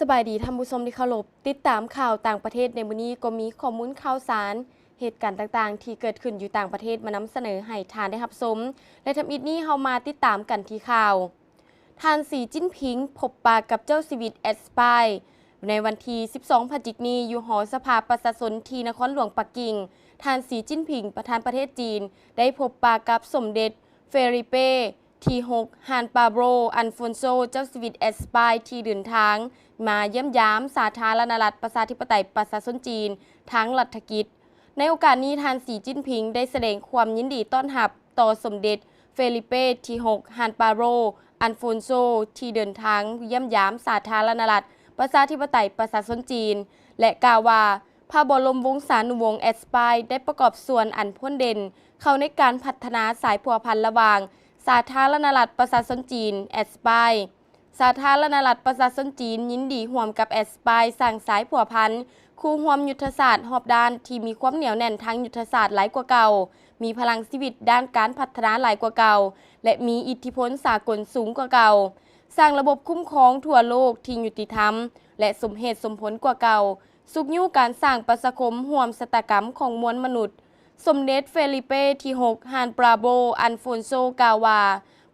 สบายดีท่านผู้ชมที่เคารพติดตามข่าวต่างประเทศในมื้อนี้ก็มีข้อมูลข่าวสารเหตุการณ์ต่างๆที่เกิดขึ้นอยู่ต่างประเทศมานำเสนอให้ทานได้รับชมและทำอิดนี้เฮามาติดตามกันที่ข่าวท่านสีจิ้นผิงพบปะกับเจ้าชีวิตแอดสปายในวันที่12 พฤศจิกายนนี้อยู่หอสภาประชาชนที่นครหลวงปักกิ่งท่านสีจิ้นผิงประธานประเทศจีนได้พบปะกับสมเด็จเฟริเป้ที่6ฮานปาโบรอันฟอนโซเจ้าชีวิตแอดสปายที่เดินทางมาเยี่ยมยามสาธารณรัฐประชาธิปไตยประชาชนจีนทั้งรัฐกิจในโอกาสนี้ท่านสีจิ้นผิงได้แสดงความยินดีต้อนรับต่อสมเด็จเฟลิเป้ที่6ฮานปาโรอันฟอนโซที่เดินทางเยี่ยมยามสาธารณรัฐประชาธิปไตยประชาชนจีนและกล่าวว่าพระบรมวงศานุวงศ์แอดสปายได้ประกอบส่วนอันพ้นเด่นเข้าในการพัฒนาสายพัวพันธุ์ระหว่างสาธารณรัฐประชาชนจีนแอดสปายสาธารณรัฐประชาชนจีนยินดีร่วมกับแอดสปายสร้างสายพัวพันธุ์คู่ร่วมยุทธศาสตร์รอบด้านที่มีความเหนียวแน่นทางยุทธศาสตร์หลายกว่าเก่ามีพลังชีวิตด้านการพัฒนาหลายกว่าเก่าและมีอิทธิพลสากลสูงกว่าเก่าสร้างระบบคุ้มครองทั่วโลกที่ยุติธรรมและสมเหตุสมผลกว่าเก่าสุกยู่การสร้างประชาคมร่วมชะตากรรมของมวลมนุษย์สมเด็จเฟลิเป้ที่6ฮานปราโบอันฟอนโซกล่าวว่า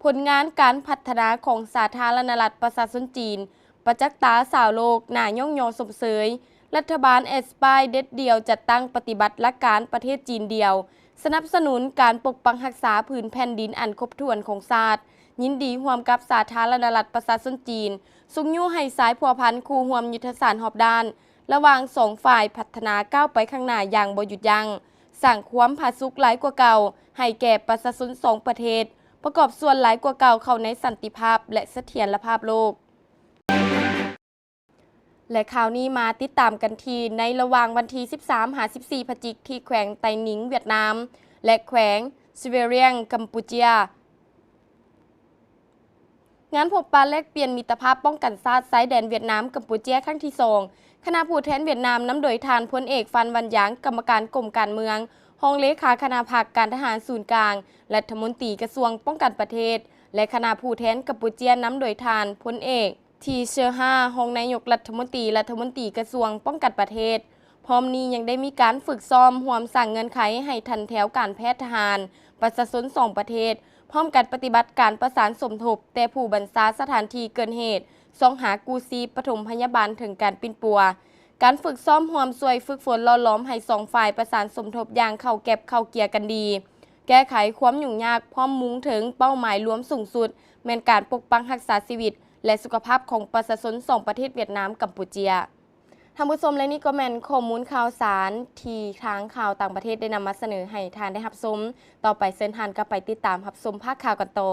ผลงานการพัฒนาของสาธารณรัฐประชาชนจีนประจักษ์ตาสาวโลกน่าย่องยอสมเสยรัฐบาลแอสปายเด็ดเดียวจัดตั้งปฏิบัติหลักการประเทศจีนเดียวสนับสนุนการปกปักรักษาผืนแผ่นดินอันครบถ้วนของชาติยินดีร่วมกับสาธารณรัฐประชาชนจีนสุกยู่ให้สายพัวพันธุ์คู่ร่วมยุทธศาสตร์รอบด้านระหว่างสองฝ่ายพัฒนาก้าวไปข้างหน้าอย่างบ่หยุดยั้งสร้างความผาสุกหลายกว่าเก่าให้แก่ประชาชนสองประเทศประกอบส่วนหลายกว่าเก่าเข้าในสันติภาพและเสถียรภาพโลกและข่าวนี้มาติดตามกันทีในระหว่างวันที่13-14 พฤศจิกายนที่แขวงไตหนิงเวียดนามและแขวงซิเวเรียงกัมพูชางานพบปะแลกเปลี่ยนมิตรภาพป้องกันชาติชายแดนเวียดนามกัมพูชาครั้งที่2คณะผู้แทนเวียดนามนำโดยทานพลเอกฟันวันหยางกรรมการกรมการเมืองรองเลขาคณะพรรคการทหารศูนย์กลางรัฐมนตรีกระทรวงป้องกันประเทศและคณะผู้แทนกัมพูชานำโดยทานพลเอกทีเชอร์ฮารองนายกรัฐมนตรีกระทรวงป้องกันประเทศพร้อมนี้ยังได้มีการฝึกซ้อมร่วมสร้างเงื่อนไขให้ทันแถวการแพทย์ทหารประชาชน2ประเทศพร้อมกันปฏิบัติการประสานสมทบแต่ผู้บัญชาสถานที่เกิดเหตุส่องหากู้ชีพปฐมพยาบาลถึงการปิ่นปัวการฝึกซ้อมร่วมช่วยฝึกฝนล่อล้อมให้2ฝ่ายประสานสมทบอย่างเข้าแก็บเข้าเกียร์กันดีแก้ไขความยุ่งยากพร้อมมุ่งถึงเป้าหมายรวมสูงสุดแม่นการปกป้องรักษาชีวิตและสุขภาพของประชาชน2ประเทศเวียดนามกัมพูชาท่านผู้ชมและนี่ก็แม่นข้อมูลข่าวสารที่ทางข่าวต่างประเทศได้นำมาเสนอให้ทานได้รับชมต่อไปเส้นทางก็ไปติดตามรับชมภาคข่าวกันต่อ